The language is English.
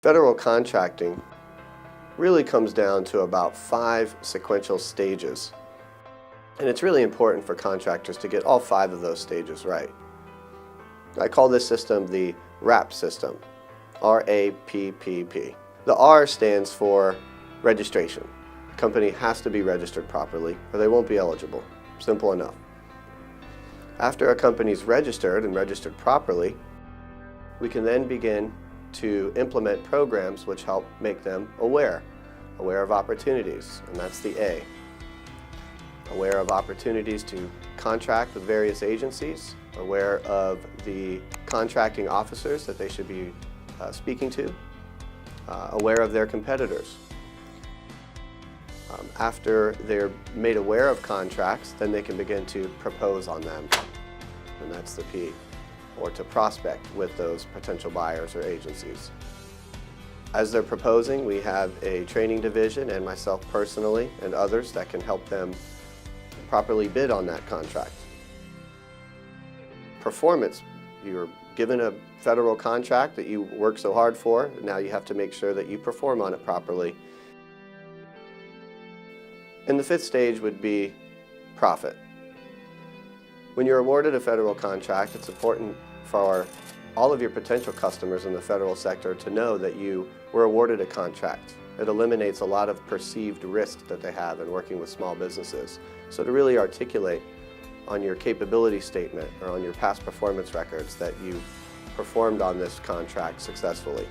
Federal contracting really comes down to about 5 sequential stages. And it's really important for contractors to get all 5 of those stages right. I call this system the RAPP system, R-A-P-P-P. The R stands for registration. The company has to be registered properly or they won't be eligible. Simple enough. After a company's registered and registered properly, we can then begin to implement programs which help make them aware of opportunities, and that's the A. Aware of opportunities to contract with various agencies, aware of the contracting officers that they should be speaking to, aware of their competitors. After they're made aware of contracts, then they can begin to propose on them, and that's the P, or to prospect with those potential buyers or agencies. As they're proposing, we have a training division and myself personally and others that can help them properly bid on that contract. Performance, you're given a federal contract that you work so hard for, now you have to make sure that you perform on it properly. And the 5th stage would be profit. When you're awarded a federal contract, it's important for all of your potential customers in the federal sector to know that you were awarded a contract. It eliminates a lot of perceived risk that they have in working with small businesses. So to really articulate on your capability statement or on your past performance records that you performed on this contract successfully.